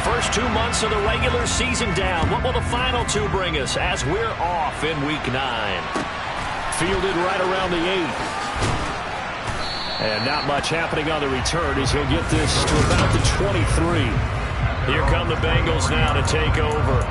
First 2 months of the regular season down. What will the final two bring us as we're off in Week 9? Fielded right around the 8. And not much happening on the return as he'll get this to about the 23. Here come the Bengals now to take over.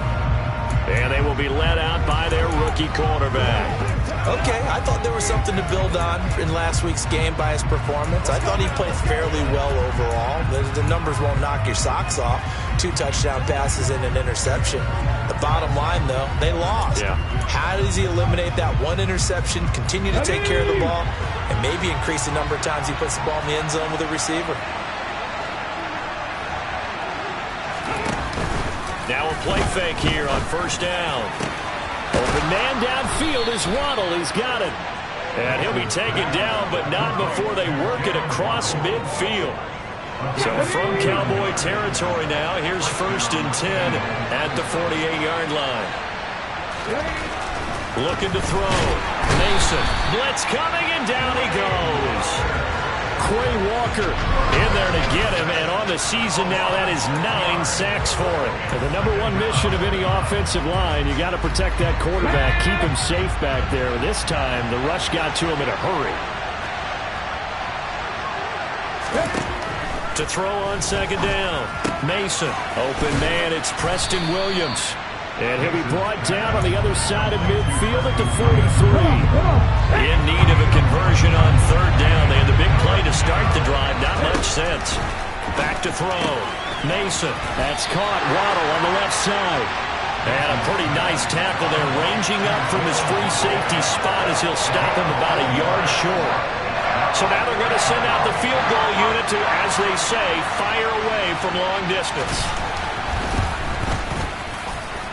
And they will be led out by their rookie quarterback. Okay, I thought there was something to build on in last week's game by his performance. I thought he played fairly well overall. The numbers won't knock your socks off. 2 touchdown passes and an interception. The bottom line, though, they lost. Yeah. How does he eliminate that one interception, continue to take care of the ball, and maybe increase the number of times he puts the ball in the end zone with a receiver? Now a play fake here on first down. Open man downfield is Waddle. He's got it. And he'll be taken down, but not before they work it across midfield. So from Cowboy territory now, here's 1st and 10 at the 48-yard line. Looking to throw. Mason. Blitz coming, and down he goes. Quay Walker in there to get him, and on the season now, that is 9 sacks for him. And the number one mission of any offensive line, you got to protect that quarterback, keep him safe back there. This time, the rush got to him in a hurry. To throw on 2nd down, Mason. Open man, it's Preston Williams. And he'll be brought down on the other side of midfield at the 43. In need of a conversion on 3rd down. They had the big play to start the drive. Not much sense. Back to throw. Mason. That's caught. Waddle on the left side. And a pretty nice tackle there. Ranging up from his free safety spot as he'll stop him about a yard short. So now they're going to send out the field goal unit to, as they say, fire away from long distance.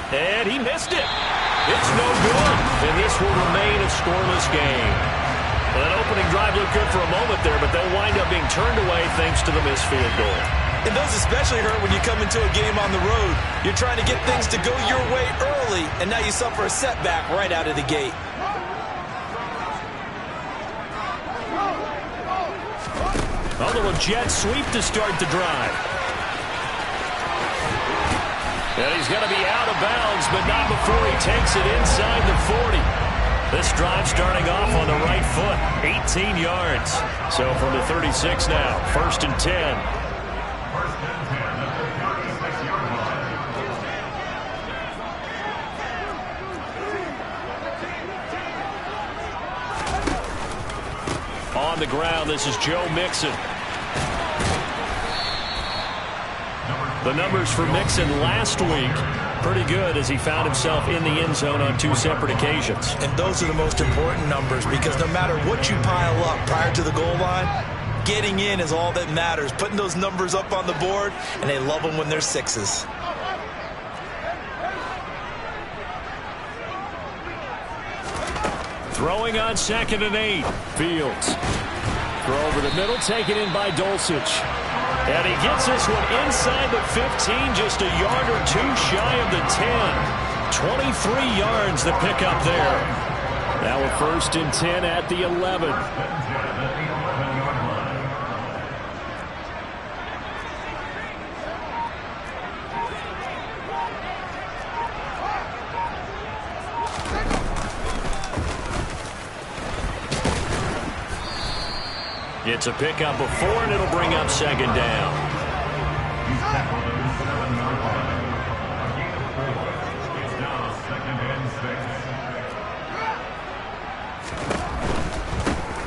And he missed it. It's no good. And this will remain a scoreless game. Well, that opening drive looked good for a moment there, but they'll wind up being turned away thanks to the missed field goal. And those especially hurt when you come into a game on the road. You're trying to get things to go your way early, and now you suffer a setback right out of the gate. A little jet sweep to start the drive. And he's going to be out of bounds, but not before he takes it inside the 40. This drive starting off on the right foot, 18 yards. So from the 36 now, 1st and 10. On the ground, this is Joe Mixon. The numbers for Mixon last week, pretty good as he found himself in the end zone on 2 separate occasions. And those are the most important numbers because no matter what you pile up prior to the goal line, getting in is all that matters. Putting those numbers up on the board, and they love them when they're 6s. Throwing on 2nd and 8. Fields. Throw over the middle, taken in by Dulcich. And he gets this one inside the 15, just a yard or 2 shy of the 10. 23 yards the pickup there. Now a 1st and 10 at the 11. It's a pickup of 4, and it'll bring up 2nd down.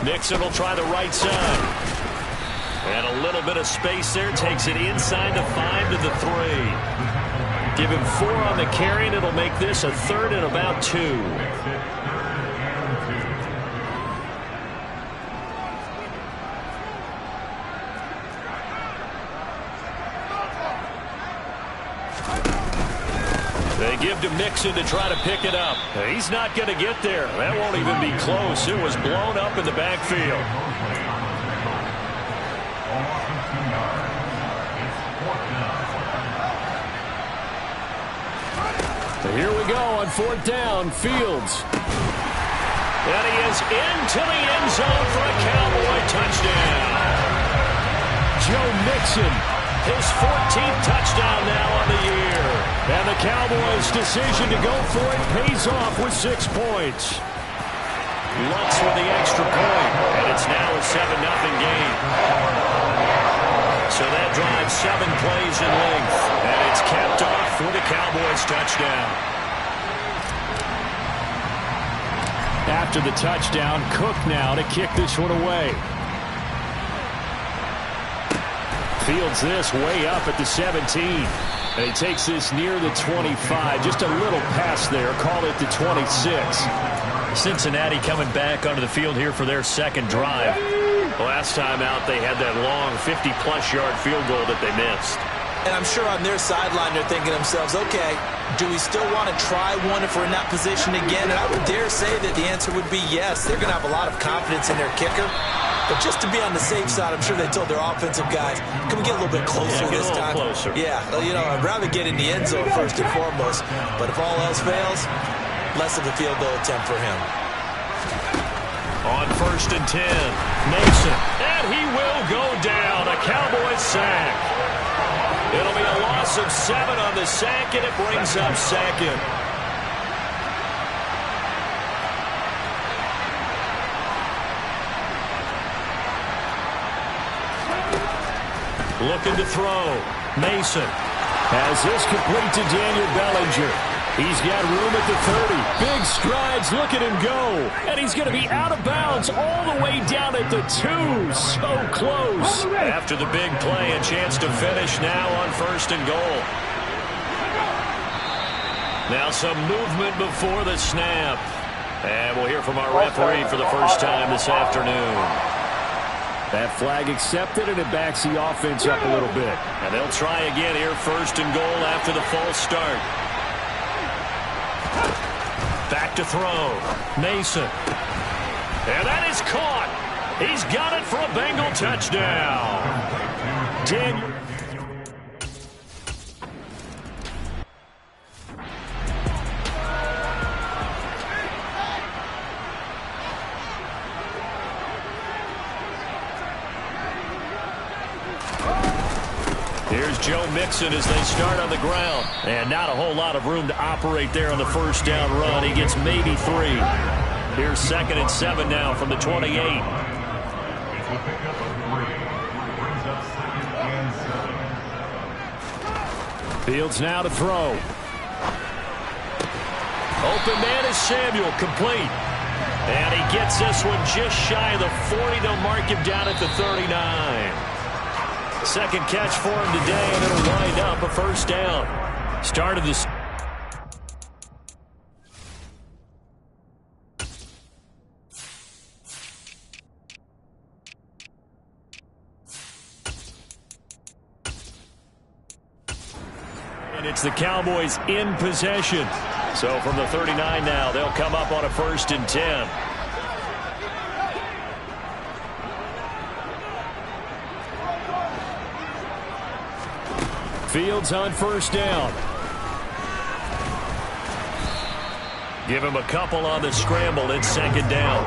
Nixon will try the right side. And a little bit of space there. Takes it inside the 5 to the 3. Give him 4 on the carry, and it'll make this a 3rd and about 2. They give to Mixon to try to pick it up. He's not going to get there. That won't even be close. It was blown up in the backfield. Here we go on 4th down. Fields. And he is into the end zone for a Cowboy touchdown. Joe Mixon His 14th touchdown now on the year. And the Cowboys' decision to go for it pays off with 6 points. Lutz with the extra point, and it's now a 7-0 game. So that drives 7 plays in length, and it's capped off for the Cowboys' touchdown. After the touchdown, Cook now to kick this one away. Fields this way up at the 17. And he takes this near the 25. Just a little pass there. Call it the 26. Cincinnati coming back onto the field here for their second drive. Last time out, they had that long 50-plus yard field goal that they missed. And I'm sure on their sideline they're thinking to themselves, okay, do we still want to try one if we're in that position again? And I would dare say that the answer would be yes. They're going to have a lot of confidence in their kicker. But just to be on the safe side, I'm sure they told their offensive guys, can we get a little bit closer this time? Closer. Yeah, you know, I'd rather get in the end zone first and foremost. But if all else fails, less of a field goal attempt for him. On 1st and 10, Mason. And he will go down. A Cowboys sack. It'll be a loss of 7 on the sack, and it brings up second. Looking to throw. Mason has this complete to Daniel Bellinger. He's got room at the 30. Big strides. Look at him go. And he's going to be out of bounds all the way down at the 2. So close. After the big play, a chance to finish now on 1st and goal. Now some movement before the snap. And we'll hear from our referee for the first time this afternoon. That flag accepted, and it backs the offense up a little bit. And they'll try again here, 1st and goal after the false start. Back to throw. Mason. And that is caught. He's got it for a Bengal touchdown. Daniel. Here's Joe Mixon as they start on the ground. And not a whole lot of room to operate there on the first down run. He gets maybe 3. Here's 2nd and 7 now from the 28. Fields now to throw. Open man is Samuel, complete. And he gets this one just shy of the 40. They'll mark him down at the 39. Second catch for him today, and it'll wind up a first down. Start of this. And it's the Cowboys in possession. So from the 39 now, they'll come up on a 1st and 10. Fields on 1st down. Give him a couple on the scramble. It's 2nd down.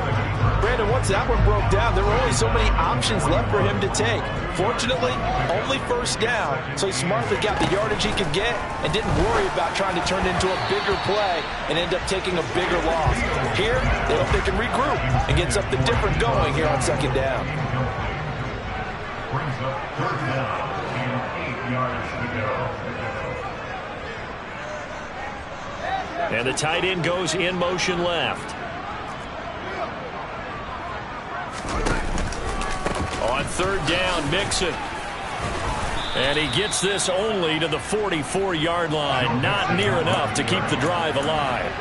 Brandon, once that one broke down, there were only so many options left for him to take. Fortunately, only 1st down, so he smartly got the yardage he could get and didn't worry about trying to turn it into a bigger play and end up taking a bigger loss. Here, they hope they can regroup and get something different going here on 2nd down. Brings up 3rd down and 8 yards to go. And the tight end goes in motion left. On 3rd down, Mixon. And he gets this only to the 44-yard line. Not near enough to keep the drive alive.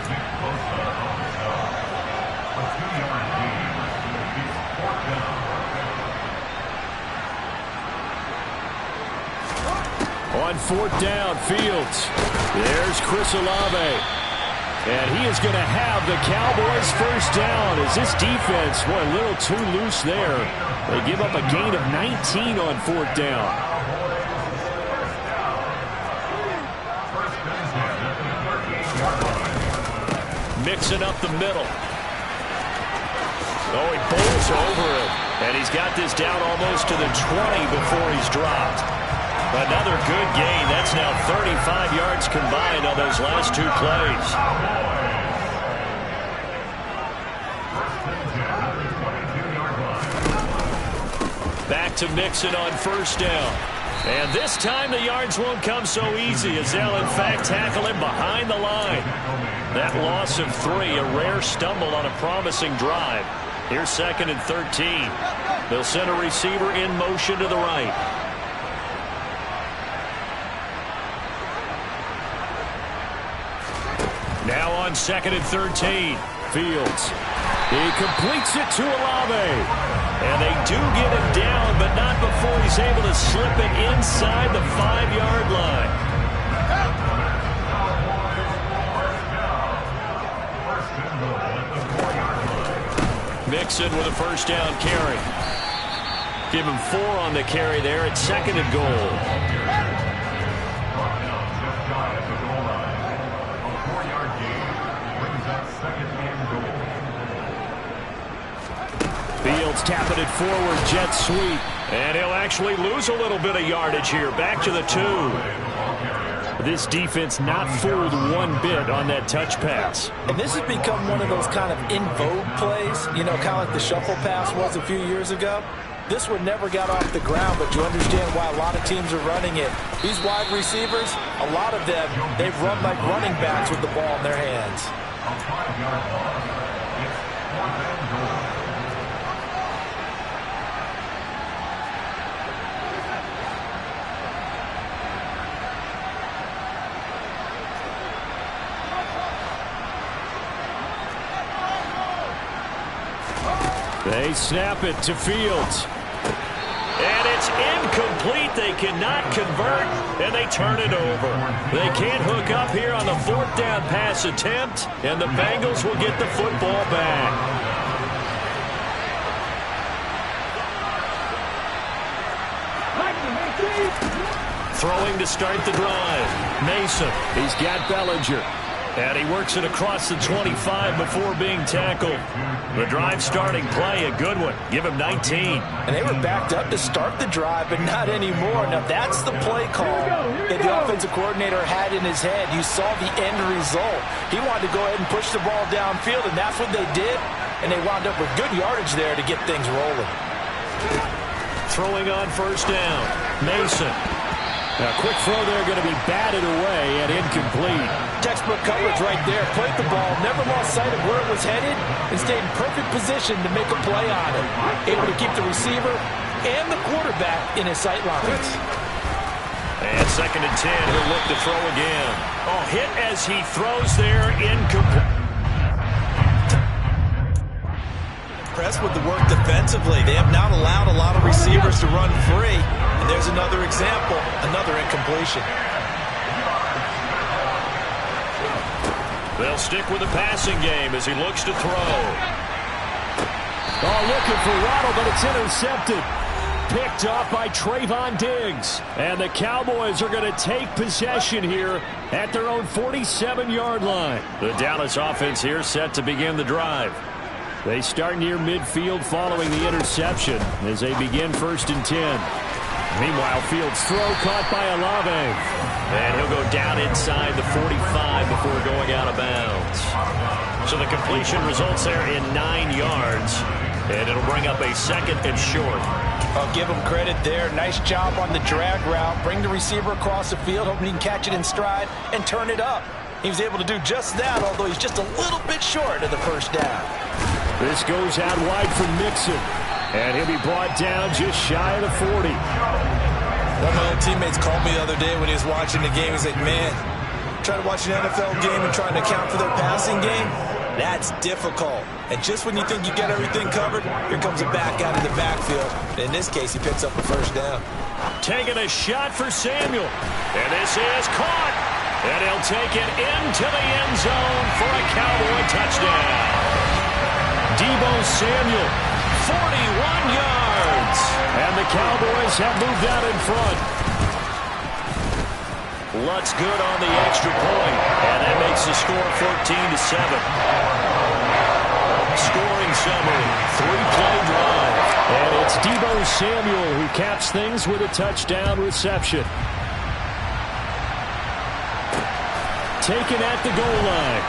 On 4th down, Fields. There's Chris Olave. And he is going to have the Cowboys' 1st down as this defense, boy, a little too loose there. They give up a gain of 19 on 4th down. Mixing up the middle. Oh, he bowls over it. And he's got this down almost to the 20 before he's dropped. Another good gain. That's now 35 yards combined on those last two plays. Back to Mixon on first down. And this time the yards won't come so easy as they'll in fact tackle him behind the line. That loss of 3, a rare stumble on a promising drive. Here's 2nd and 13. They'll send a receiver in motion to the right. Now on 2nd and 13. Fields. He completes it to Olave. And they do get him down, but not before he's able to slip it inside the 5-yard line. Mixon with a first down carry. Give him 4 on the carry there at 2nd and goal. Fields tapping it forward, jet sweep. And he'll actually lose a little bit of yardage here. Back to the 2. This defense not fooled one bit on that touch pass. And this has become one of those kind of in vogue plays, you know, kind of like the shuffle pass was a few years ago. This one never got off the ground, but you understand why a lot of teams are running it. These wide receivers, a lot of them, they've run like running backs with the ball in their hands. They snap it to Fields. And it's incomplete. They cannot convert, and they turn it over. They can't hook up here on the 4th down pass attempt, and the Bengals will get the football back. Throwing to start the drive. Mason. He's got Bellinger. And he works it across the 25 before being tackled. The drive starting play, a good one. Give him 19. And they were backed up to start the drive, but not anymore. Now that's the play call that the offensive coordinator had in his head. You saw the end result. He wanted to go ahead and push the ball downfield, and that's what they did. And they wound up with good yardage there to get things rolling. Throwing on first down. Mason. A quick throw there going to be batted away and incomplete. Textbook coverage right there. Played the ball, never lost sight of where it was headed, and stayed in perfect position to make a play on it. Able to keep the receiver and the quarterback in his sight lines. And 2nd and 10. He'll look to throw again. Oh, hit as he throws there, incomplete. Impressed with the work defensively. They have not allowed a lot of receivers to run free. And there's another example, another incompletion. They'll stick with the passing game as he looks to throw. Oh, looking for Waddle, but it's intercepted. Picked off by Trayvon Diggs. And the Cowboys are going to take possession here at their own 47-yard line. The Dallas offense here set to begin the drive. They start near midfield following the interception as they begin 1st and 10. Meanwhile, Fields' throw caught by Olave. And he'll go down inside the 45 before going out of bounds. So the completion results there in 9 yards. And it'll bring up a 2nd and short. I'll give him credit there. Nice job on the drag route. Bring the receiver across the field, hoping he can catch it in stride and turn it up. He was able to do just that, although he's just a little bit short of the first down. This goes out wide for Mixon. And he'll be brought down just shy of the 40. One of my old teammates called me the other day when he was watching the game. He's like, man, trying to watch an NFL game and trying to account for their passing game, that's difficult. And just when you think you got everything covered, here comes a back out of the backfield. In this case, he picks up a first down. Taking a shot for Samuel. And this is caught. And he'll take it into the end zone for a Cowboy touchdown. Deebo Samuel, 41 yards. And the Cowboys have moved out in front. Lutz good on the extra point. And that makes the score 14-7. Scoring summary, 3-play drive. And it's Deebo Deebo Samuel, who caps things with a touchdown reception. Taken at the goal line.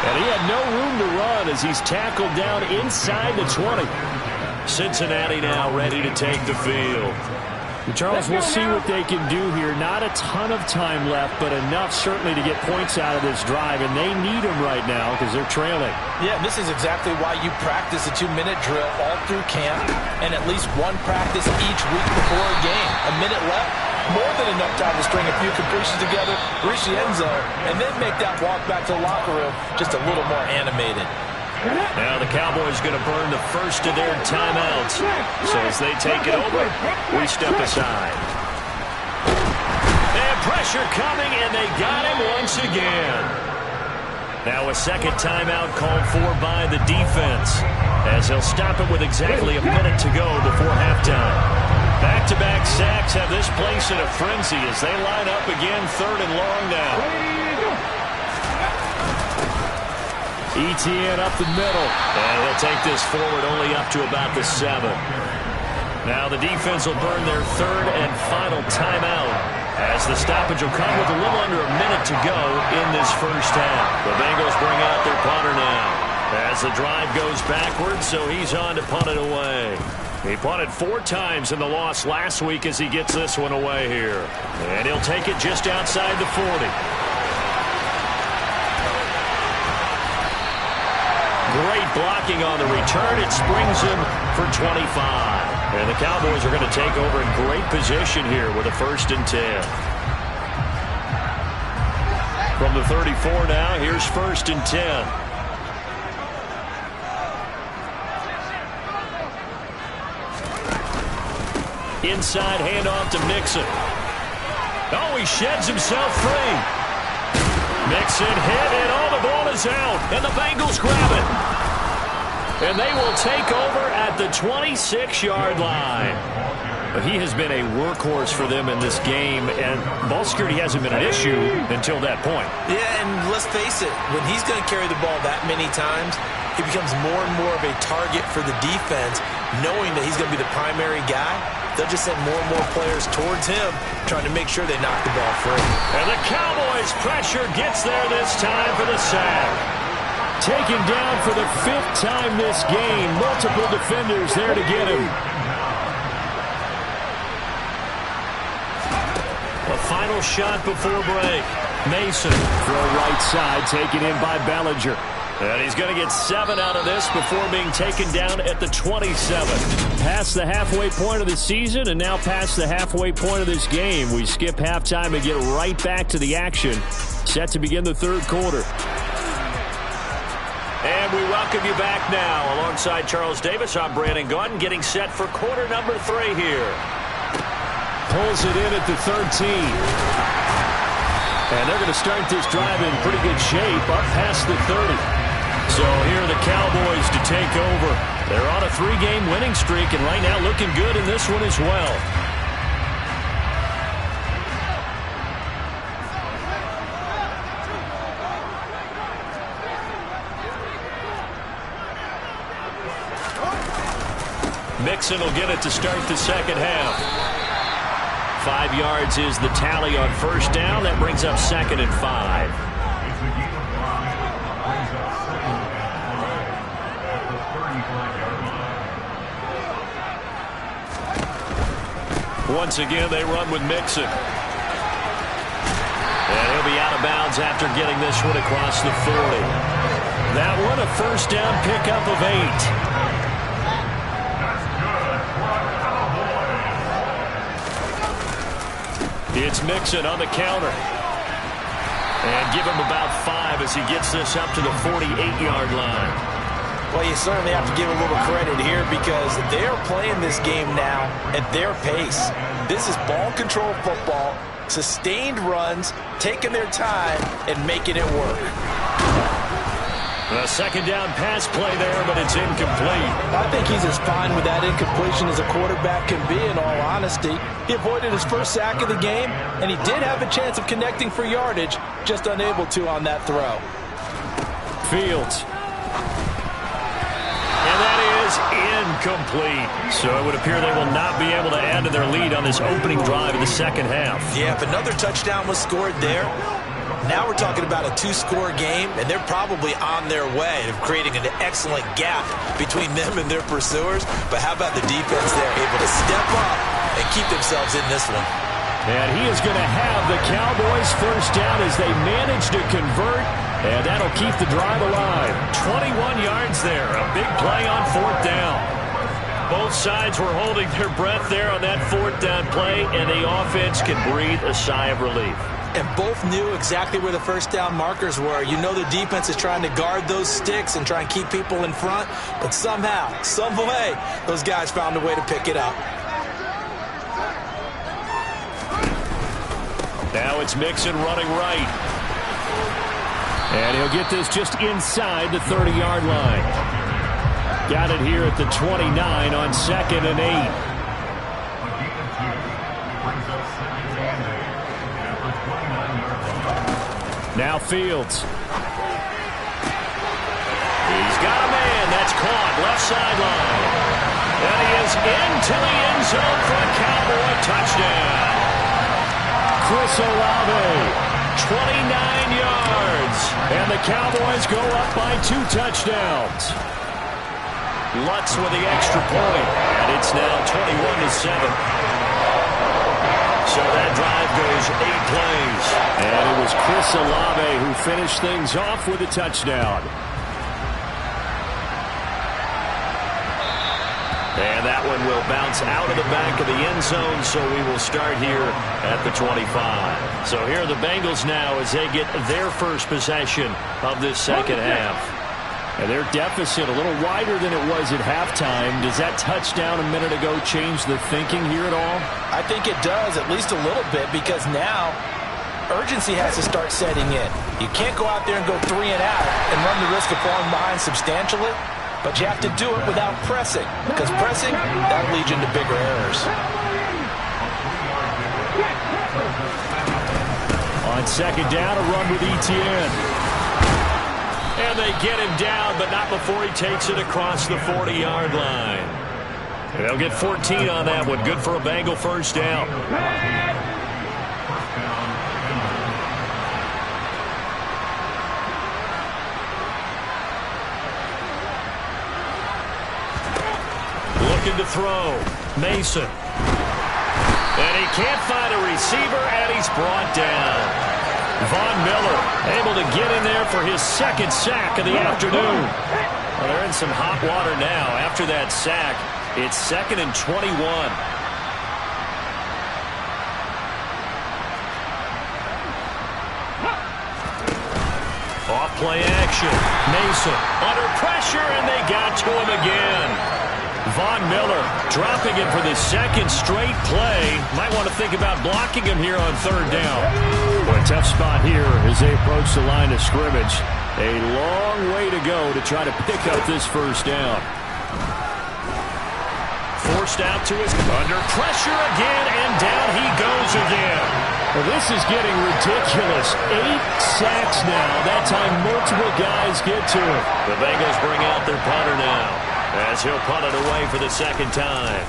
And he had no room to run as he's tackled down inside the 20. Cincinnati now ready to take the field. Charles, we'll see what they can do here. Not a ton of time left, but enough certainly to get points out of this drive, and they need them right now because they're trailing. Yeah, this is exactly why you practice a 2-minute drill all through camp and at least one practice each week before a game. A minute left, more than enough time to string a few completions together, reach the end zone, and then make that walk back to the locker room just a little more animated. Now the Cowboys going to burn the first of their timeouts. So as they take it over, we step aside. And pressure coming, and they got him once again. Now a second timeout called for by the defense, as they'll stop it with exactly a minute to go before halftime. Back-to-back sacks have this place in a frenzy as they line up again, 3rd and long now. ETN up the middle, and he'll take this forward only up to about the 7. Now the defense will burn their 3rd and final timeout as the stoppage will come with a little under a minute to go in this first half. The Bengals bring out their punter now as the drive goes backwards, so he's on to punt it away. He punted 4 times in the loss last week as he gets this one away here. And he'll take it just outside the 40. Great blocking on the return. It springs him for 25. And the Cowboys are going to take over in great position here with a 1st and 10. From the 34 now, here's 1st and 10. Inside handoff to Mixon. Oh, he sheds himself free. Mixon hit, and the ball is out, and the Bengals grab it. And they will take over at the 26-yard line. He has been a workhorse for them in this game, and ball security hasn't been an issue until that point. Yeah, and let's face it, when he's going to carry the ball that many times, he becomes more and more of a target for the defense, knowing that he's going to be the primary guy. They'll just send more and more players towards him, trying to make sure they knock the ball free. And the Cowboys' pressure gets there this time for the sack. Taken down for the 5th time this game. Multiple defenders there to get him. A final shot before break. Mason, throw right side, taken in by Bellinger. And he's going to get 7 out of this before being taken down at the 27. Past the halfway point of the season and now past the halfway point of this game. We skip halftime and get right back to the action. Set to begin the 3rd quarter. And we welcome you back now. Alongside Charles Davis, I'm Brandon Gaudin, getting set for quarter number 3 here. Pulls it in at the 13. And they're going to start this drive in pretty good shape up past the 30. So here are the Cowboys to take over. They're on a 3-game winning streak, and right now looking good in this one as well. Mixon will get it to start the second half. 5 yards is the tally on 1st down. That brings up 2nd and 5. Once again, they run with Mixon. And he'll be out of bounds after getting this one across the 40. That one, a 1st down pickup of 8. It's Mixon on the counter. And give him about 5 as he gets this up to the 48-yard line. Well, you certainly have to give a little credit here because they're playing this game now at their pace. This is ball control football, sustained runs, taking their time, and making it work. A 2nd down pass play there, but it's incomplete. I think he's as fine with that incompletion as a quarterback can be, in all honesty. He avoided his 1st sack of the game, and he did have a chance of connecting for yardage, just unable to on that throw. Fields. And that is incomplete. So it would appear they will not be able to add to their lead on this opening drive of the second half. Yeah, if another touchdown was scored there, now we're talking about a two-score game, and they're probably on their way of creating an excellent gap between them and their pursuers. But how about the defense there, able to step up and keep themselves in this one? And he is going to have the Cowboys first down as they manage to convert, and that'll keep the drive alive. 21 yards there, a big play on fourth down. Both sides were holding their breath there on that fourth down play, and the offense can breathe a sigh of relief. And both knew exactly where the first down markers were. You know the defense is trying to guard those sticks and try and keep people in front, but somehow, some way, those guys found a way to pick it up. Now it's Mixon running right. And he'll get this just inside the 30-yard line. Got it here at the 29 on 2nd and 8. Now Fields. He's got a man. That's caught. Left sideline. And he is into the end zone for a Cowboy touchdown. Chris Olave, 29 yards. And the Cowboys go up by 2 touchdowns. Lutz with the extra point. And it's now 21-7. So that drive goes 8 plays. And it was Chris Olave who finished things off with a touchdown. And that one will bounce out of the back of the end zone, so we will start here at the 25. So here are the Bengals now as they get their first possession of this second half. And their deficit a little wider than it was at halftime. Does that touchdown a minute ago change the thinking here at all? I think it does, at least a little bit, because now urgency has to start setting in. You can't go out there and go 3 and out and run the risk of falling behind substantially, but you have to do it without pressing, because pressing, that'll lead you into bigger errors. On second down, a run with Etienne. And they get him down, but not before he takes it across the 40-yard line. And they'll get 14 on that one. Good for a Bengal first down. Looking to throw. Mason. And he can't find a receiver, and he's brought down. Von Miller able to get in there for his second sack of the afternoon. Well, they're in some hot water now. After that sack, it's 2nd and 21. Off play action. Mason under pressure, and they got to him again. Von Miller dropping it for the second straight play. Might want to think about blocking him here on third down. Well, a tough spot here as they approach the line of scrimmage. A long way to go to try to pick up this first down. Forced out to his under pressure again, and down he goes again. Well, this is getting ridiculous. 8 sacks now. That time multiple guys get to it. The Bengals bring out their punter now, as he'll punt it away for the second time.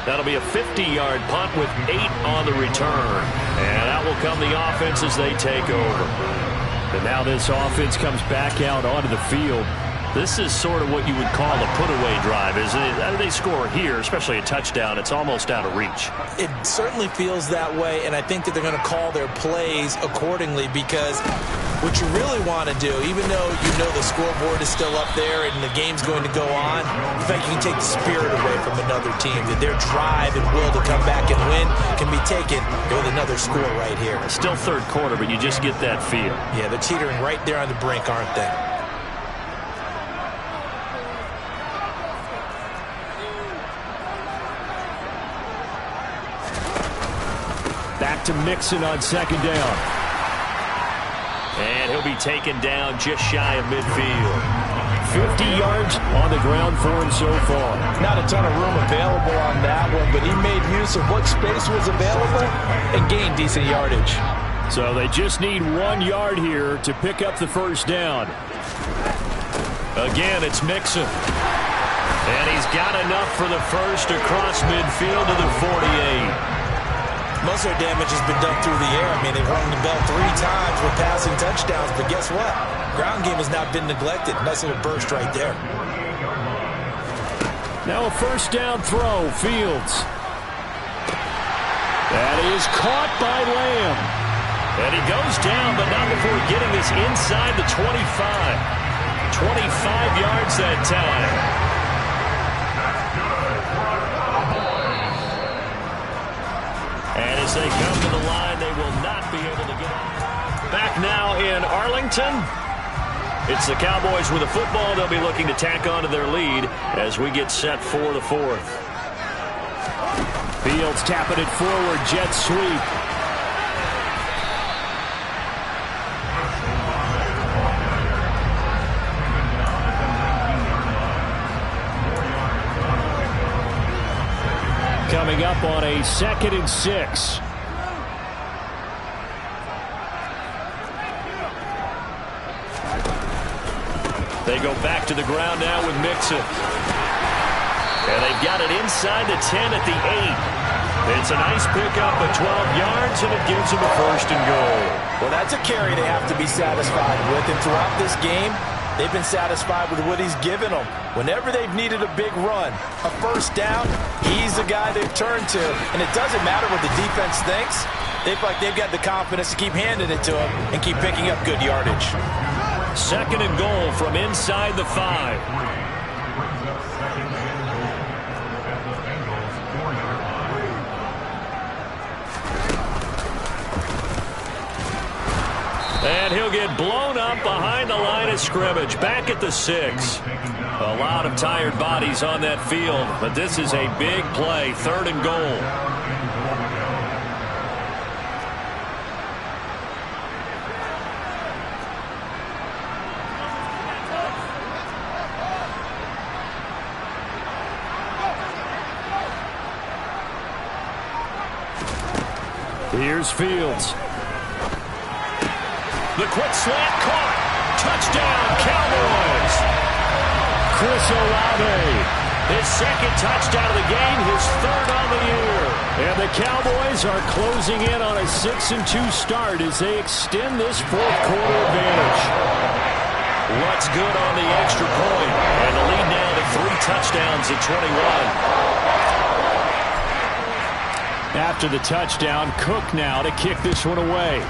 That'll be a 50-yard punt with 8 on the return. And out will come the offense as they take over. And now this offense comes back out onto the field. This is sort of what you would call a put-away drive, isn't it? They score here, especially a touchdown. It's almost out of reach. It certainly feels that way, and I think that they're going to call their plays accordingly, because what you really want to do, even though you know the scoreboard is still up there and the game's going to go on, in fact, you can take the spirit away from another team, that their drive and will to come back and win can be taken with another score right here. Still third quarter, but you just get that feel. Yeah, they're teetering right there on the brink, aren't they? Back to Mixon on second down. And he'll be taken down just shy of midfield. 50 yards on the ground for him so far. Not a ton of room available on that one, but he made use regardless of what space was available, and gained decent yardage. So they just need 1 yard here to pick up the first down. Again, it's Mixon. And he's got enough for the first across midfield to the 48. Most of their damage has been done through the air. I mean, they've rung the bell 3 times with passing touchdowns, but guess what? Ground game has not been neglected. Nice little burst right there. Now a first down throw, Fields. That is caught by Lamb. And he goes down, but not before getting this inside the 25. 25 yards that time. And as they come to the line, they will not be able to get it. Back now in Arlington. It's the Cowboys with a football. They'll be looking to tack on to their lead as we get set for the fourth. Fields tapping it forward, jet sweep. Coming up on a 2nd and 6. They go back to the ground now with Mixon. And they've got it inside the 10 at the 8. It's a nice pickup of 12 yards, and it gives them a 1st and goal. Well, that's a carry they have to be satisfied with. And throughout this game, they've been satisfied with what he's given them. Whenever they've needed a big run, a first down, he's the guy they've turned to. And it doesn't matter what the defense thinks. They feel like they've got the confidence to keep handing it to him and keep picking up good yardage. 2nd and goal from inside the 5. And he'll get blown up behind the line of scrimmage. Back at the 6. A lot of tired bodies on that field, but this is a big play. 3rd and goal. Here's Fields. The quick slant caught. Touchdown, Cowboys. Chris Olave. His 2nd touchdown of the game, his 3rd on the year. And the Cowboys are closing in on a 6-2 start as they extend this 4th quarter advantage. What's good on the extra point? And the lead now to 3 touchdowns at 21. After the touchdown, Cook now to kick this one away.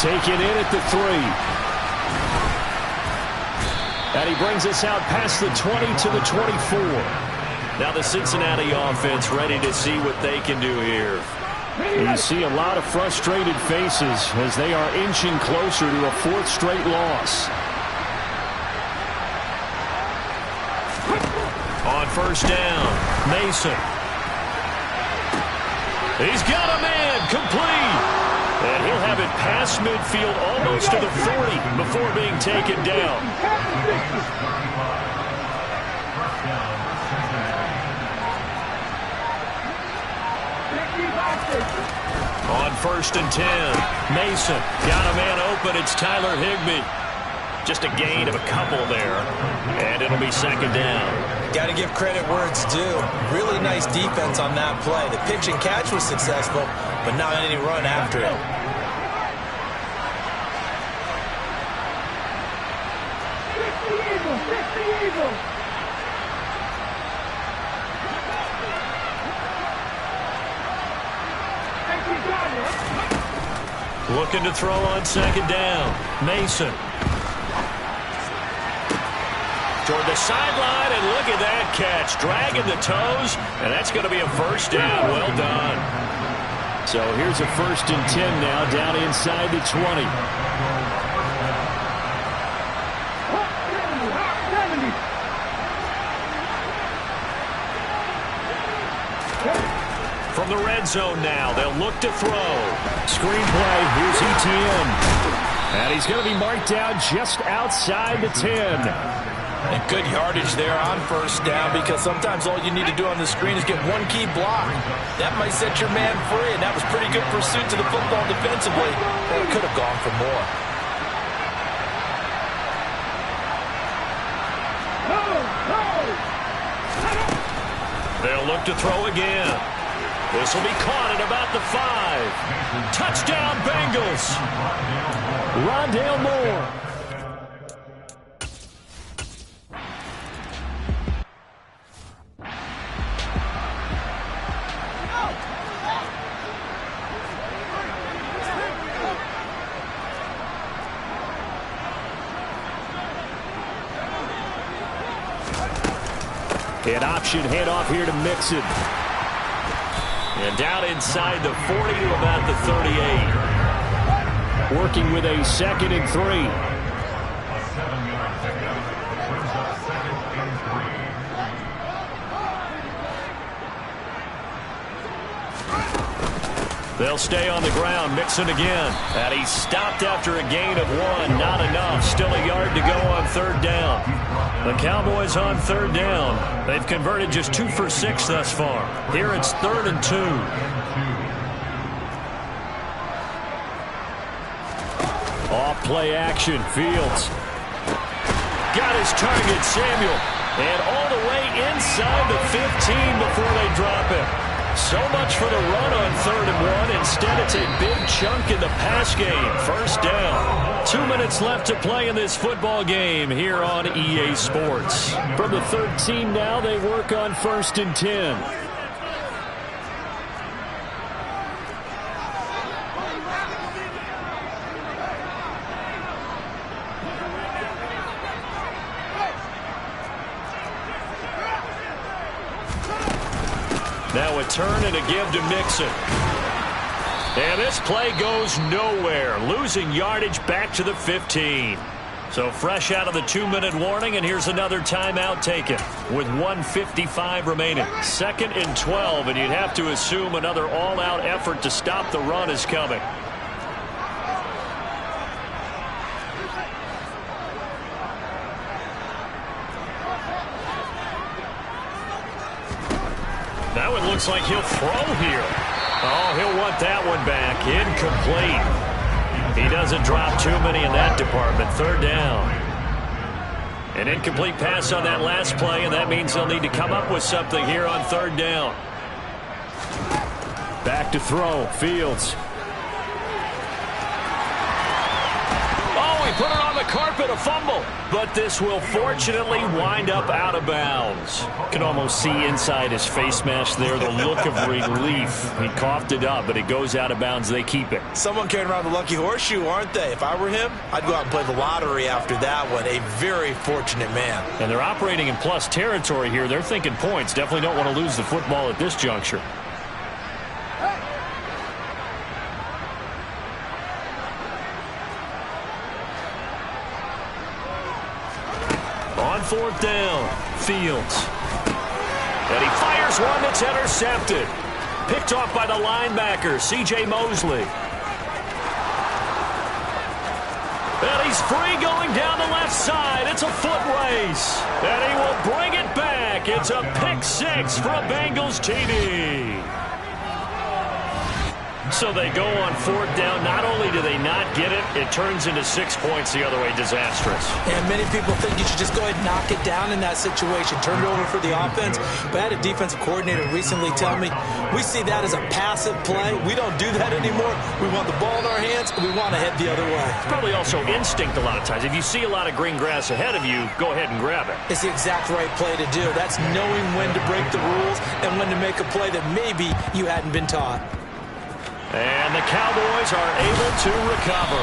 Taken in at the 3. And he brings us out past the 20 to the 24. Now the Cincinnati offense ready to see what they can do here. You see a lot of frustrated faces as they are inching closer to a 4th straight loss. On first down, Mason. He's got a man, complete. And he'll have it past midfield almost to the 40 before being taken down. On 1st and 10, Mason got a man open. It's Tyler Higbee. Just a gain of a couple there, and it'll be 2nd down. Got to give credit where it's due. Really nice defense on that play. The pitch and catch was successful, but not any run after it. Looking to throw on 2nd down. Mason. Toward the sideline, and look at that catch. Dragging the toes, and that's going to be a 1st down. Well done. So here's a 1st and 10 now down inside the 20. From the red zone now, they'll look to throw. Screenplay, here's ETN. And he's going to be marked down just outside the 10. And good yardage there on first down, because sometimes all you need to do on the screen is get one key block. That might set your man free, and that was pretty good pursuit to the football defensively. They could have gone for more. They'll look to throw again. This will be caught at about the 5. Touchdown, Bengals. Rondale Moore. An option handoff here to Mixon. And down inside the 40 to about the 38. Working with a 2nd and 3. A 7-yard pickup brings up 2nd and 3. They'll stay on the ground. Mixon again. And he's stopped after a gain of 1. Not enough. Still a yard to go on 3rd down. The Cowboys on 3rd down. They've converted just 2 for 6 thus far. Here it's 3rd and 2. Off play action. Fields. Got his target, Samuel. And all the way inside the 15 before they drop it. So much for the run on 3rd and 1. Instead, it's a big chunk in the pass game. First down. 2 minutes left to play in this football game here on EA Sports. From the 13 now, they work on 1st and 10. Now a turn and a give to Mixon. And this play goes nowhere. Losing yardage back to the 15. So fresh out of the 2-minute warning, and here's another timeout taken with 1:55 remaining. 2nd and 12, and you'd have to assume another all-out effort to stop the run is coming. Now it looks like he'll throw here. Oh, he'll want that one back. Incomplete. He doesn't drop too many in that department. 3rd down. An incomplete pass on that last play, and that means they'll need to come up with something here on 3rd down. Back to throw. Fields. Oh, he put it on the carpet, a fumble. But this will fortunately wind up out of bounds. Can almost see inside his face mask there the look of relief. He coughed it up, but it goes out of bounds. They keep it. Someone carrying around the lucky horseshoe, aren't they? If I were him, I'd go out and play the lottery after that one. A very fortunate man. And they're operating in plus territory here. They're thinking points. Definitely don't want to lose the football at this juncture. On 4th down, Fields. And he fires one that's intercepted. Picked off by the linebacker, C.J. Mosley. And he's free going down the left side. It's a foot race. And he will bring it back. It's a pick 6 for a Bengals TD. So they go on 4th down. Not only do they not get it, it turns into 6 points the other way. Disastrous. And many people think you should just go ahead and knock it down in that situation. Turn it over for the offense. But I had a defensive coordinator recently tell me, we see that as a passive play. We don't do that anymore. We want the ball in our hands, and we want to head the other way. It's probably also instinct a lot of times. If you see a lot of green grass ahead of you, go ahead and grab it. It's the exact right play to do. That's knowing when to break the rules and when to make a play that maybe you hadn't been taught. And the Cowboys are able to recover.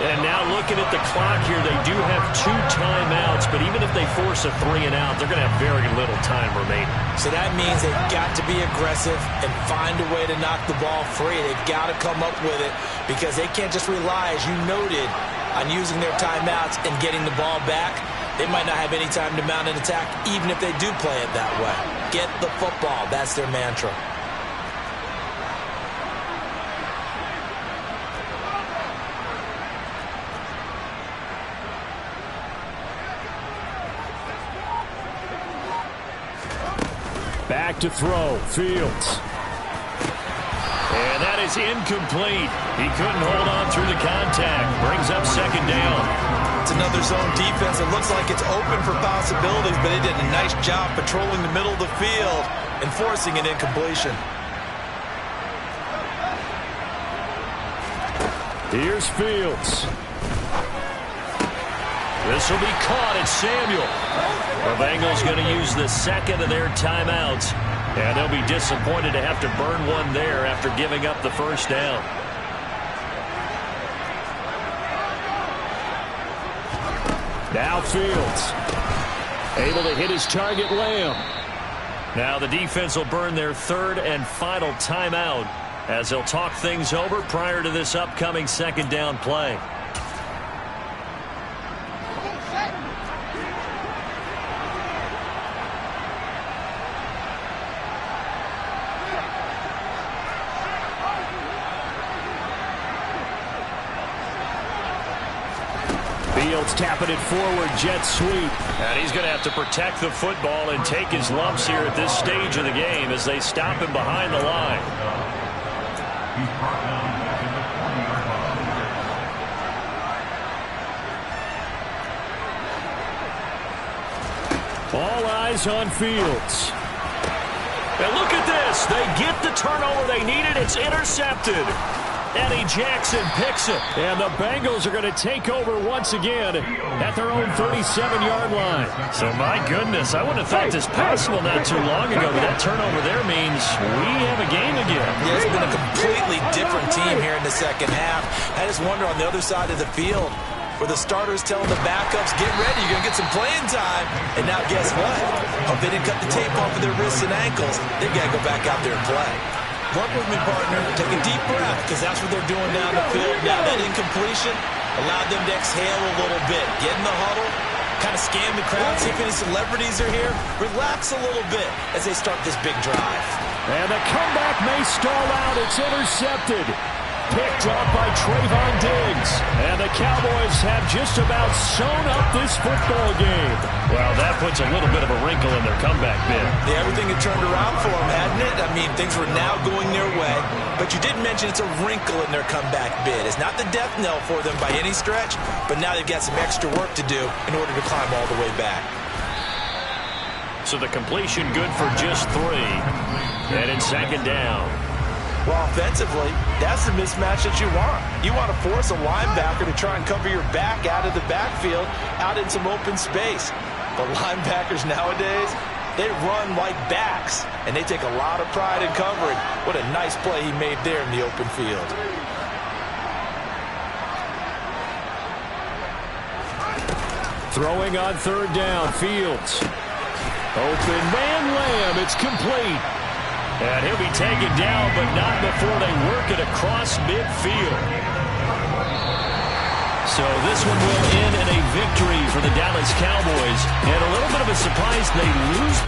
And now looking at the clock here, they do have 2 timeouts, but even if they force a 3 and out, they're going to have very little time remaining. So that means they've got to be aggressive and find a way to knock the ball free. They've got to come up with it because they can't just rely, as you noted, on using their timeouts and getting the ball back. They might not have any time to mount an attack, even if they do play it that way. Get the football. That's their mantra. back to throw. Fields. And that is incomplete. He couldn't hold on through the contact. Brings up second down. It's another zone defense. It looks like it's open for possibilities, but they did a nice job patrolling the middle of the field and forcing an incompletion. Here's Fields. This will be caught. It's Samuel. The Bengals going to use the second of their timeouts. And they'll be disappointed to have to burn one there after giving up the first down. Now Fields. Able to hit his target, Lamb. Now the defense will burn their third and final timeout as they'll talk things over prior to this upcoming second down play. Fields tapping it forward, jet sweep. And he's going to have to protect the football and take his lumps here at this stage of the game as they stop him behind the line. He's brought down back in the 20-yard line. All eyes on Fields. And look at this. They get the turnover they needed. It's intercepted. Eddie Jackson picks it. And the Bengals are going to take over once again at their own 37-yard line. So, my goodness, I wouldn't have thought this possible not too long ago, but that turnover there means we have a game again. Yeah, it's been a completely different team here in the second half. I just wonder on the other side of the field where the starters telling the backups, get ready, you're going to get some playing time. And now guess what? Hope they didn't cut the tape off of their wrists and ankles. They've got to go back out there and play. Work with me, partner. Take a deep breath, because that's what they're doing down the field. Now that incompletion allowed them to exhale a little bit. Get in the huddle, kind of scan the crowd, see if any celebrities are here. Relax a little bit as they start this big drive. And the comeback may stall out. It's intercepted. Picked off by Trayvon Diggs. And the Cowboys have just about sewn up this football game. Well, that puts a little bit of a wrinkle in their comeback bid. Yeah, everything had turned around for them, hadn't it? I mean, things were now going their way. But you did mention it's a wrinkle in their comeback bid. It's not the death knell for them by any stretch, but now they've got some extra work to do in order to climb all the way back. So the completion good for just 3. And in second down. Well, offensively, that's the mismatch that you want. You want to force a linebacker to try and cover your back out of the backfield, out in some open space. But linebackers nowadays, they run like backs, and they take a lot of pride in covering. What a nice play he made there in the open field. Throwing on third down, Fields. Open man, Lamb, it's complete. And he'll be taken down, but not before they work it across midfield. So this one will end in a victory for the Dallas Cowboys. And a little bit of a surprise, they lose.